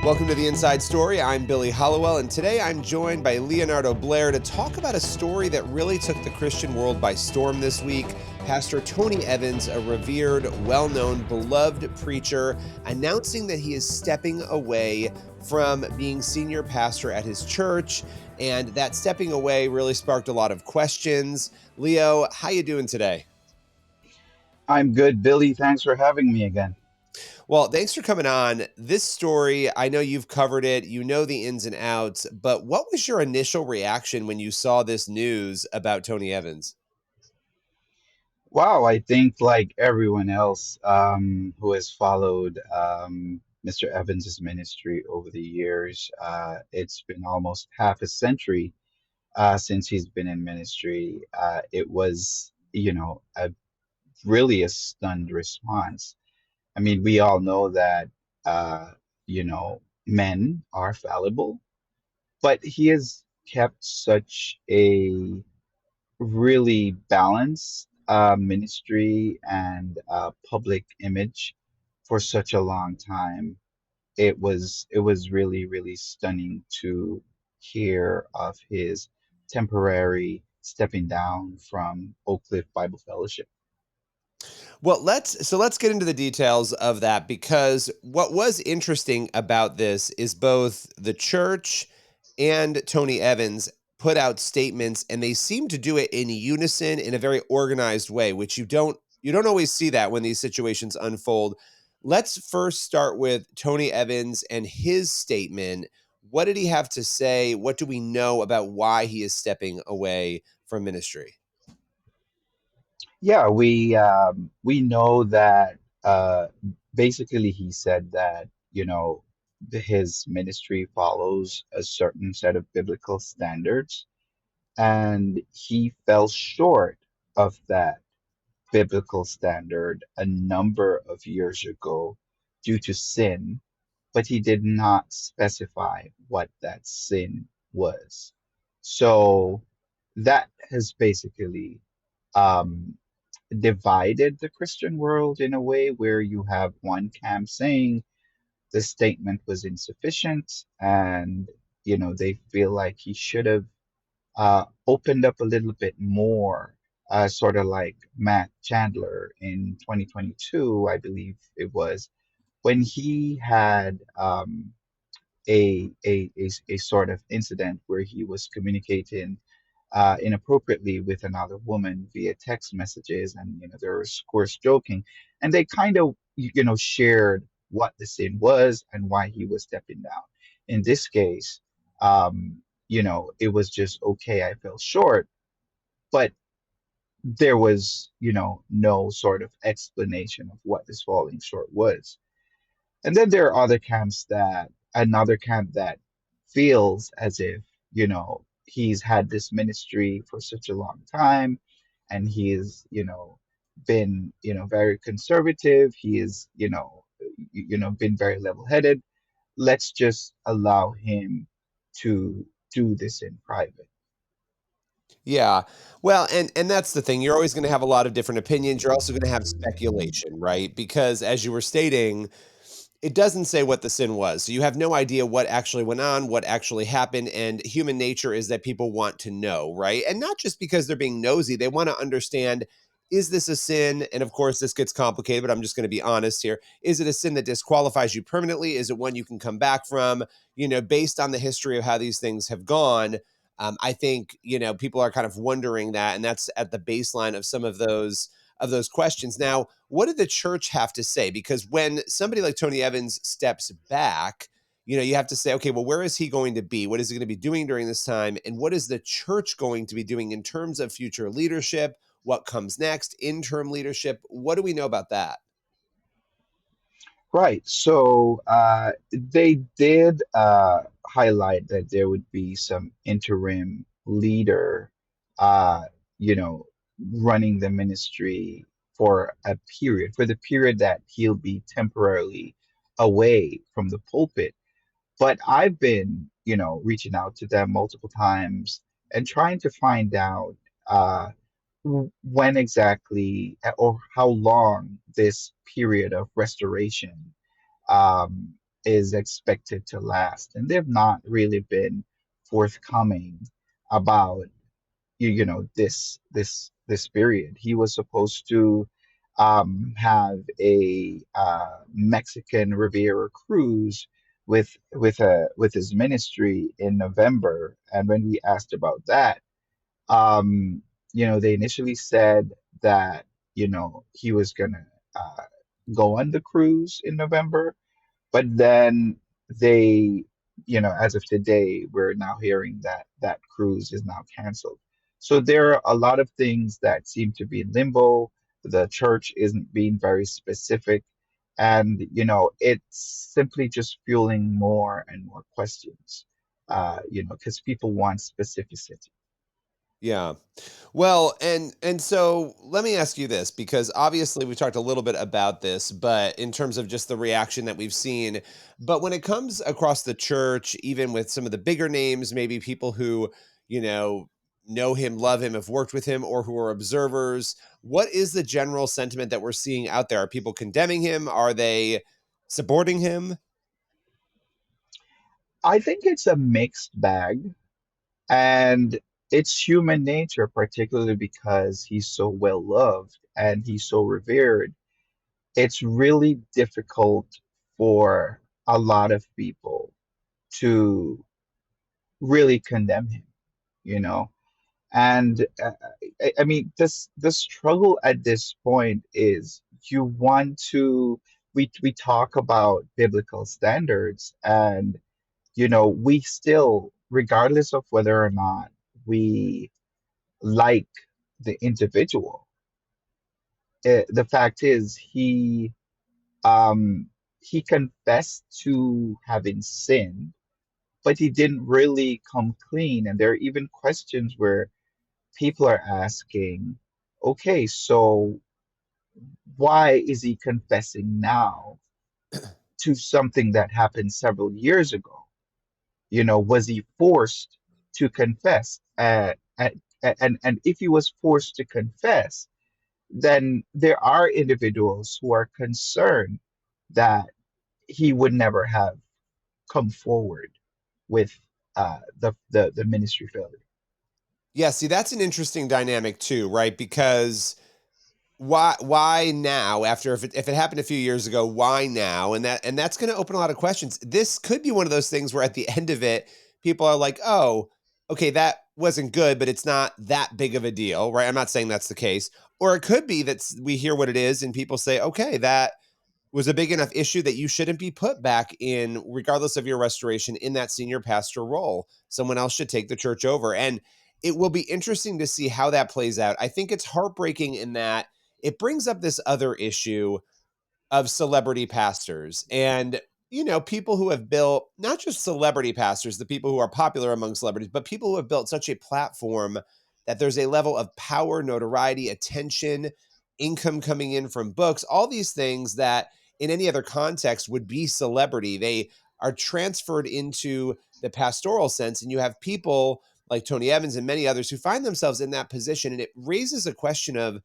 Welcome to The Inside Story. I'm Billy Hollowell, and today I'm joined by Leonardo Blair to talk about a story that really took the Christian world by storm this week. Pastor Tony Evans, a revered, well-known, beloved preacher, announcing that he is stepping away from being senior pastor at his church, and that stepping away really sparked a lot of questions. Leo, how you doing today? I'm good, Billy. Thanks for having me again. Well, thanks for coming on. This story, I know you've covered it, you know the ins and outs, but what was your initial reaction when you saw this news about Tony Evans? Wow, I think like everyone else who has followed Mr. Evans's ministry over the years, it's been almost half a century since he's been in ministry. It was, really a stunned response. I mean, we all know that, men are fallible, but he has kept such a really balanced ministry and public image for such a long time. It was really stunning to hear of his temporary stepping down from Oak Cliff Bible Fellowship. Well, let's get into the details of that, because what was interesting about this is both the church and Tony Evans put out statements, and they seem to do it in unison in a very organized way, which you don't always see that when these situations unfold. Let's first start with Tony Evans and his statement. What did he have to say? What do we know about why he is stepping away from ministry? Yeah, we know that basically he said that his ministry follows a certain set of biblical standards, and he fell short of that biblical standard a number of years ago due to sin, but he did not specify what that sin was. So that has basically um, divided the Christian world in a way where you have one camp saying the statement was insufficient, and they feel like he should have opened up a little bit more, sort of like Matt Chandler in 2022, I believe it was, when he had a sort of incident where he was communicating inappropriately with another woman via text messages, and they were of course joking, and they kind of shared what the sin was and why he was stepping down. In this case, it was just okay. I fell short, but there was no sort of explanation of what this falling short was. And then there are other camps that another camp that feels as if, he's had this ministry for such a long time, and he is, been, very conservative. He is, been very level-headed. Let's just allow him to do this in private. Yeah. Well, and that's the thing. You're always going to have a lot of different opinions. You're also going to have speculation, right? Because as you were stating, it doesn't say what the sin was. So you have no idea what actually went on, what actually happened. And human nature is that people want to know, right? And not just because they're being nosy, they want to understand, is this a sin? And of course, this gets complicated, but I'm just going to be honest here. Is it a sin that disqualifies you permanently? Is it one you can come back from? Based on the history of how these things have gone, I think, people are kind of wondering that. And that's at the baseline of some of those questions. Now, what did the church have to say? Because when somebody like Tony Evans steps back, you have to say, okay, well, where is he going to be? What is he going to be doing during this time? And what is the church going to be doing in terms of future leadership? What comes next? Interim leadership? What do we know about that? Right. So they did highlight that there would be some interim leader, uh, you know, running the ministry for for the period that he'll be temporarily away from the pulpit. But I've been, reaching out to them multiple times and trying to find out when exactly or how long this period of restoration, um, is expected to last, and they've not really been forthcoming about this period. He was supposed to have a Mexican Riviera cruise with his ministry in November, and when we asked about that, they initially said that he was gonna uh, go on the cruise in November, but then they, as of today, we're now hearing that that cruise is now canceled. So there are a lot of things that seem to be in limbo. The church isn't being very specific. And, it's simply just fueling more and more questions, because people want specificity. Yeah. Well, and so let me ask you this, because obviously we talked a little bit about this, but in terms of just the reaction that we've seen, but when it comes across the church, even with some of the bigger names, maybe people who, you know him, love him, have worked with him, or who are observers, what is the general sentiment that we're seeing out there? Are people condemning him? Are they supporting him? I think it's a mixed bag. And it's human nature, particularly because he's so well loved and he's so revered. It's really difficult for a lot of people to really condemn him, you know. And I mean, the struggle at this point is you want to. We talk about biblical standards, and we still, regardless of whether or not we like the individual. The fact is, um, he confessed to having sinned, but he didn't really come clean. And there are even questions where people are asking, okay, so why is he confessing now to something that happened several years ago? Was he forced to confess? And if he was forced to confess, then there are individuals who are concerned that he would never have come forward with the ministry failure. Yeah, see, that's an interesting dynamic too, right? Because why now, after, if it happened a few years ago, why now? And that's going to open a lot of questions. This could be one of those things where at the end of it, people are like, oh, okay, that wasn't good, but it's not that big of a deal, right? I'm not saying that's the case. Or it could be that we hear what it is and people say, okay, that was a big enough issue that you shouldn't be put back in, regardless of your restoration, in that senior pastor role. Someone else should take the church over. And it will be interesting to see how that plays out. I think it's heartbreaking in that it brings up this other issue of celebrity pastors and, people who have built, not just celebrity pastors, the people who are popular among celebrities, but people who have built such a platform that there's a level of power, notoriety, attention, income coming in from books, all these things that in any other context would be celebrity. They are transferred into the pastoral sense, and you have people like Tony Evans and many others who find themselves in that position. And it raises a question of,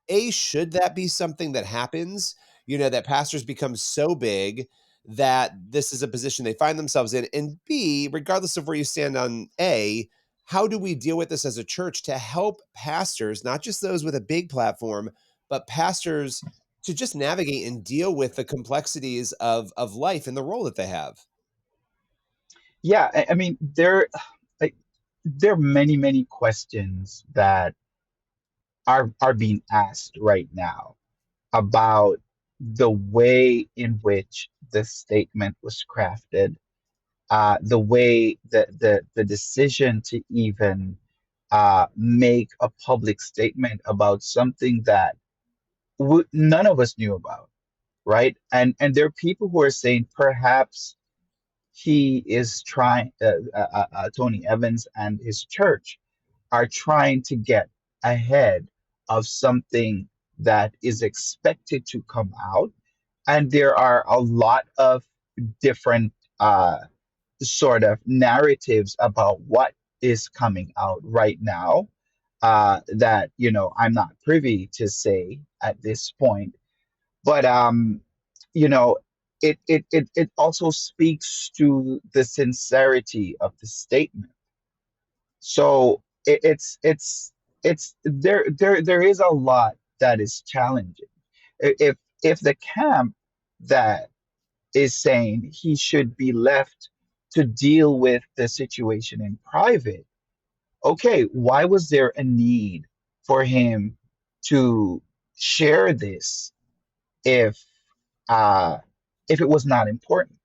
A, should that be something that happens? That pastors become so big that this is a position they find themselves in. And B, regardless of where you stand on A, how do we deal with this as a church to help pastors, not just those with a big platform, but pastors to just navigate and deal with the complexities of life and the role that they have? Yeah, I mean, like, there are many, many questions that are being asked right now about the way in which the statement was crafted, the way that the decision to even make a public statement about something that none of us knew about, right? And there are people who are saying perhaps he is trying, Tony Evans and his church are trying to get ahead of something that is expected to come out. And there are a lot of different sort of narratives about what is coming out right now, that I'm not privy to say at this point. But you know it also speaks to the sincerity of the statement. So it's there is a lot that is challenging. If the camp that is saying he should be left to deal with the situation in private, okay, why was there a need for him to share this if uh if it was not important?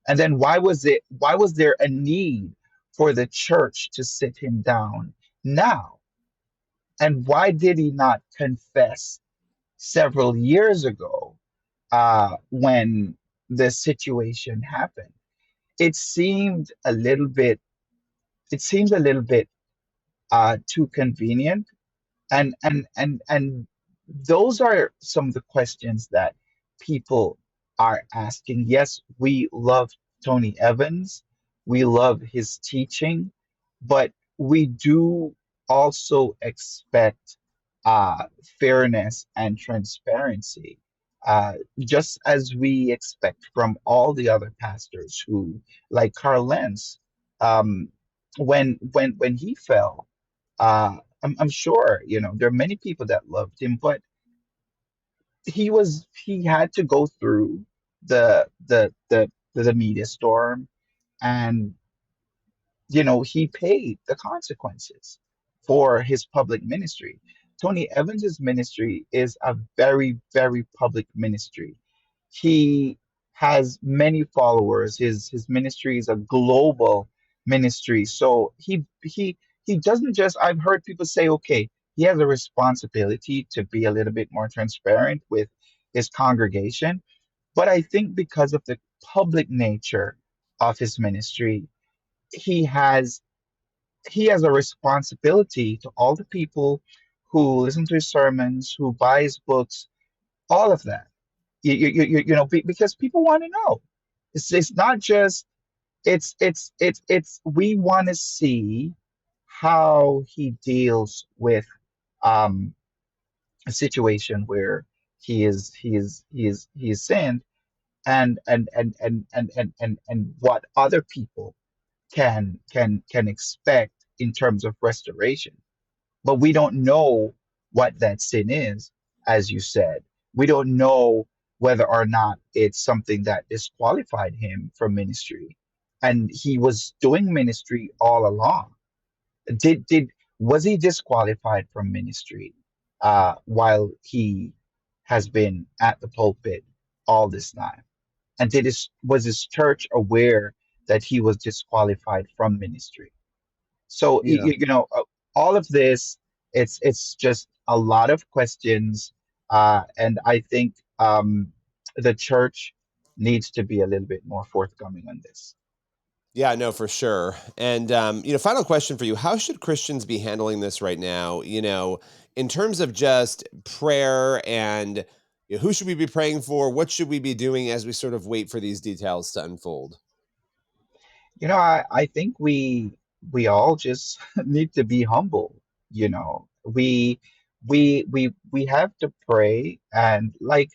And then why was there a need for the church to sit him down now? And why did he not confess several years ago when the situation happened? It seemed a little bit it seems a little bit too convenient, and those are some of the questions that people are asking. Yes, we love Tony Evans, we love his teaching, but we do also expect fairness and transparency, just as we expect from all the other pastors who, like Carl Lenz, um, when he fell. I'm sure, there are many people that loved him, but he had to go through the media storm, and he paid the consequences for his public ministry. Tony Evans's ministry is a very, very public ministry. He has many followers. His ministry is a global ministry. So he doesn't just, I've heard people say, okay, he has a responsibility to be a little bit more transparent with his congregation. But I think because of the public nature of his ministry, he has he has a responsibility to all the people who listen to his sermons, who buy his books, all of that. Because people want to know. It's not just it's we want to see how he deals with um a situation where he is sinned, and what other people can expect in terms of restoration. But we don't know what that sin is, as you said. We don't know whether or not it's something that disqualified him from ministry. And he was doing ministry all along. Did Was he disqualified from ministry while he has been at the pulpit all this time? And was his church aware that he was disqualified from ministry? So Yeah. all of this, it's just a lot of questions, and I think the church needs to be a little bit more forthcoming on this. Yeah, no, for sure. And final question for you: how should Christians be handling this right now? In terms of just prayer and who should we be praying for? What should we be doing as we sort of wait for these details to unfold? I think we all just need to be humble. We have to pray, and like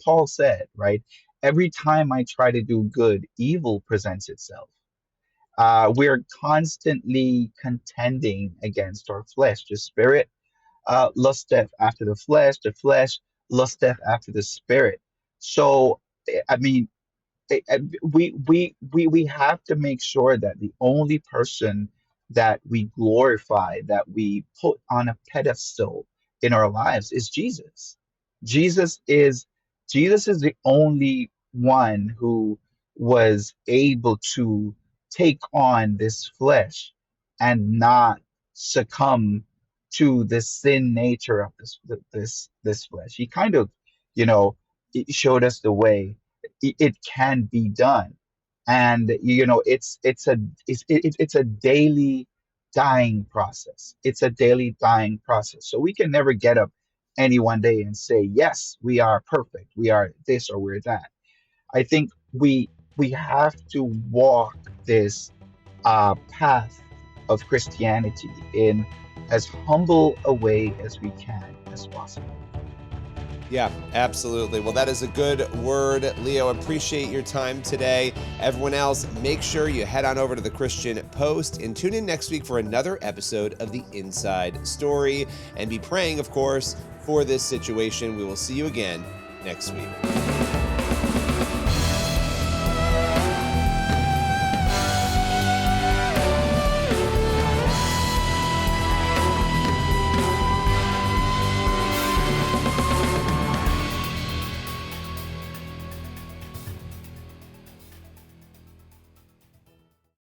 Paul said, right? Every time I try to do good, evil presents itself. We're constantly contending against our flesh. The spirit lusteth after the flesh lusteth after the spirit. So, I mean, we have to make sure that the only person that we glorify, that we put on a pedestal in our lives, is Jesus. Jesus is Jesus is the only one who was able to take on this flesh and not succumb to the sin nature of this flesh. He kind of, you know, it showed us the way it can be done. And it's a daily dying process. It's a daily dying process. So we can never get up any one day and say, yes, we are perfect, we are this or we're that. I think we have to walk this path of Christianity in as humble a way as we can as possible. Yeah, absolutely. Well, that is a good word, Leo. Appreciate your time today. Everyone else, make sure you head on over to the Christian Post and tune in next week for another episode of The Inside Story. And be praying, of course, for this situation. We will see you again next week.